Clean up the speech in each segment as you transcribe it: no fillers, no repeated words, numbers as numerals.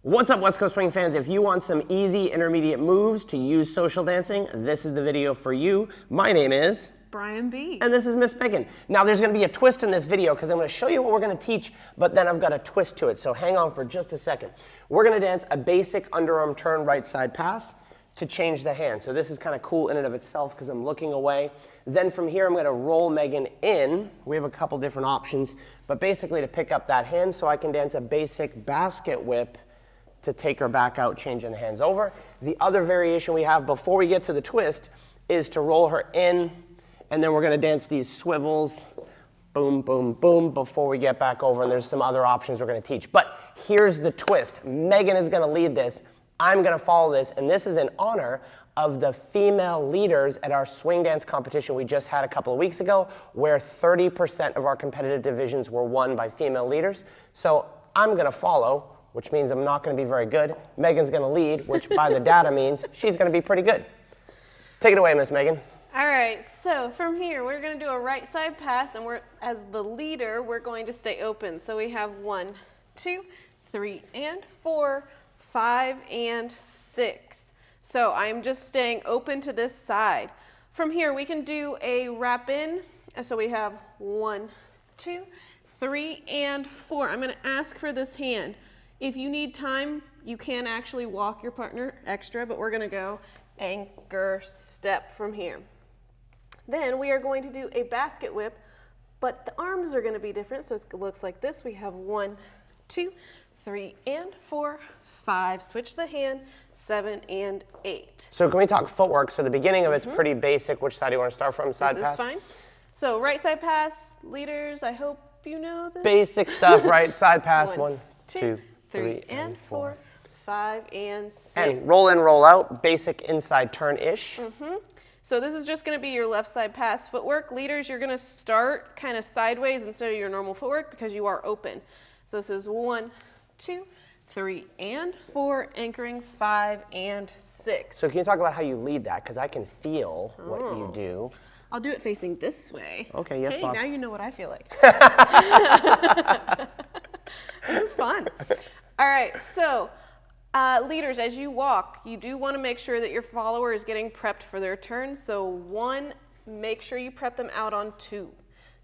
What's up, West Coast Swing fans? If you want some easy intermediate moves to use social dancing, this is the video for you. My name is Brian B. And this is Miss Megan. Now there's going to be a twist in this video because I'm going to show you what we're going to teach, but then I've got a twist to it, so hang on for just a second. We're going to dance a basic underarm turn right side pass to change the hand. So this is kind of cool in and of itself because I'm looking away. Then from here I'm going to roll Megan in. We have a couple different options, but basically to pick up that hand so I can dance a basic basket whip to take her back out, changing the hands over. The other variation we have before we get to the twist is to roll her in, and then we're going to dance these swivels, boom, boom, boom, before we get back over, and there's some other options we're going to teach. But here's the twist. Megan is going to lead this. I'm going to follow this, and this is in honor of the female leaders at our swing dance competition we just had a couple of weeks ago, where 30% of our competitive divisions were won by female leaders. So I'm going to follow, which means I'm not going to be very good. Megan's going to lead, which by the data means she's going to be pretty good. Take it away, Miss Megan. All right, so from here, we're going to do a right side pass, and as the leader, we're going to stay open. So we have 1, 2, 3, and 4, 5, and 6. So I'm just staying open to this side. From here, we can do a wrap in. And so we have 1, 2, 3, and 4. I'm going to ask for this hand. If you need time, you can actually walk your partner extra, but we're going to go anchor step from here. Then we are going to do a basket whip, but the arms are going to be different. So it looks like this. We have 1, 2, 3, and 4, 5. Switch the hand, 7, and 8. So can we talk footwork? So the beginning of it's pretty basic. Which side do you want to start from? Side pass? This is fine. So right side pass, leaders, I hope you know this. Basic stuff, right? Side pass. 1, 2, 3, and 4, 5, and 6. And roll in, roll out. Basic inside turn-ish. So this is just going to be your left side pass footwork. Leaders, you're going to start kind of sideways instead of your normal footwork because you are open. So this is 1, 2, 3, and 4, anchoring 5 and 6. So can you talk about how you lead that? Because I can feel what you do. I'll do it facing this way. Okay, yes, hey, boss. Now you know what I feel like. This is fun. All right, so leaders, as you walk, you do want to make sure that your follower is getting prepped for their turn. So 1, make sure you prep them out on 2.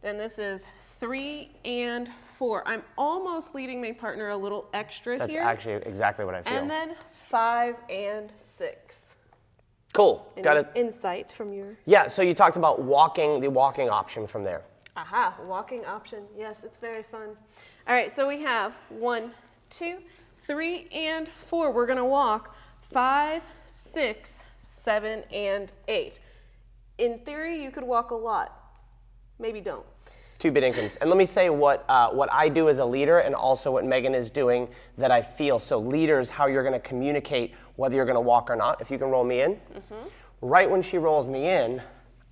Then this is 3 and 4. I'm almost leading my partner a little extra That's here. That's actually exactly what I feel. And then 5 and 6. Cool. Any Got it. insight from your... Yeah, so you talked about walking, the walking option from there. Aha, walking option. Yes, it's very fun. All right, so we have 1, 2, 3, and 4. We're going to walk 5, 6, 7, and 8. In theory, you could walk a lot. Maybe don't. 2-bit increments. And let me say what I do as a leader and also what Megan is doing that I feel. So leaders, how you're going to communicate whether you're going to walk or not. If you can roll me in. Right when she rolls me in,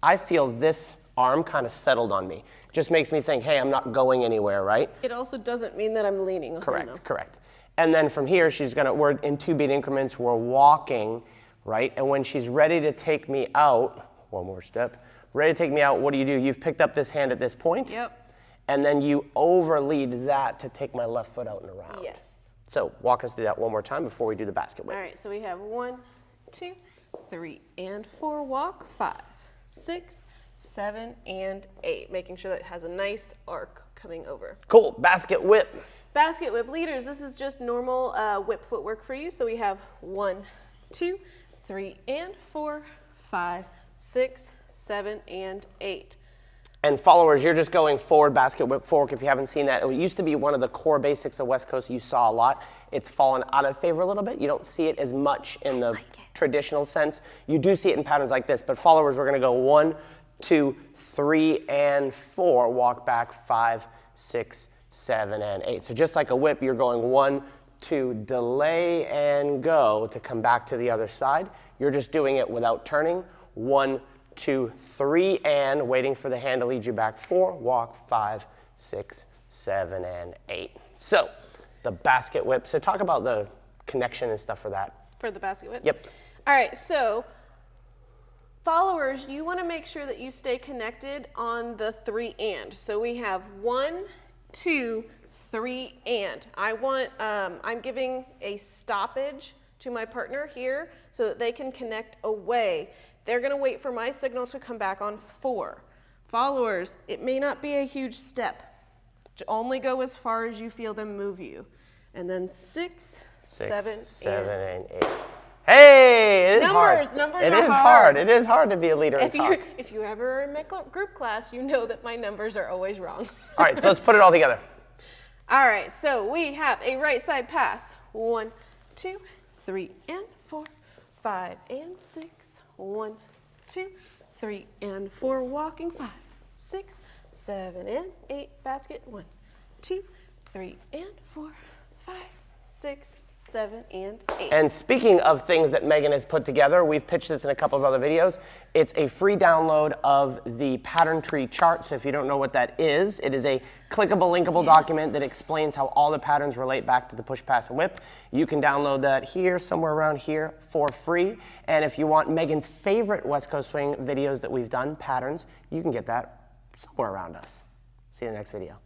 I feel this arm kind of settled on me. Just makes me think, hey, I'm not going anywhere, right? It also doesn't mean that I'm leaning on Correct, them, though. correct. And then from here, we're in 2-beat increments, we're walking, right? And when she's ready to take me out, one more step, ready to take me out, what do? You've picked up this hand at this point. Yep. And then you overlead that to take my left foot out and around. Yes. So walk us through that one more time before we do the basket whip. All right, so we have 1, 2, 3, and 4. Walk 5, 6, 7, and 8. Making sure that it has a nice arc coming over. Cool. Basket whip. Basket whip. Leaders, this is just normal whip footwork for you. So we have 1, 2, 3, and 4, 5, 6, 7, and 8. And followers, you're just going forward, basket whip, fork. If you haven't seen that, it used to be one of the core basics of West Coast you saw a lot. It's fallen out of favor a little bit. You don't see it as much in the traditional sense. You do see it in patterns like this, but followers, we're going to go 1, 2, 3, and 4. Walk back 5, 6, 7, and 8. So just like a whip, you're going 1, 2, delay and go to come back to the other side. You're just doing it without turning. 1, 2, 3, and waiting for the hand to lead you back. 4, walk 5, 6, 7, and 8. So the basket whip. So talk about the connection and stuff for that. For the basket whip? Yep. All right, so followers, you want to make sure that you stay connected on the 3 and. So we have 1, 2, 3, and. I'm giving a stoppage to my partner here so that they can connect away. They're gonna wait for my signal to come back on 4. Followers, it may not be a huge step. Only go as far as you feel them move you. And then 6, 7, and 8. Hey, it is hard. Numbers It are is hard. hard. It is hard to be a leader and talk. If you ever are in my group class, you know that my numbers are always wrong. All right, so let's put it all together. All right, so we have a right side pass. 1, 2, 3, and 4, 5, and 6. 1, 2, 3, and 4. Walking. 5, 6, 7, and 8. Basket. 1, 2, 3, and 4, 5, 6, 7, and 8. And speaking of things that Megan has put together, we've pitched this in a couple of other videos. It's a free download of the pattern tree chart. So if you don't know what that is, it is a clickable, linkable document that explains how all the patterns relate back to the push, pass, and whip. You can download that here, somewhere around here, for free. And if you want Megan's favorite West Coast Swing videos that we've done, patterns, you can get that somewhere around us. See you in the next video.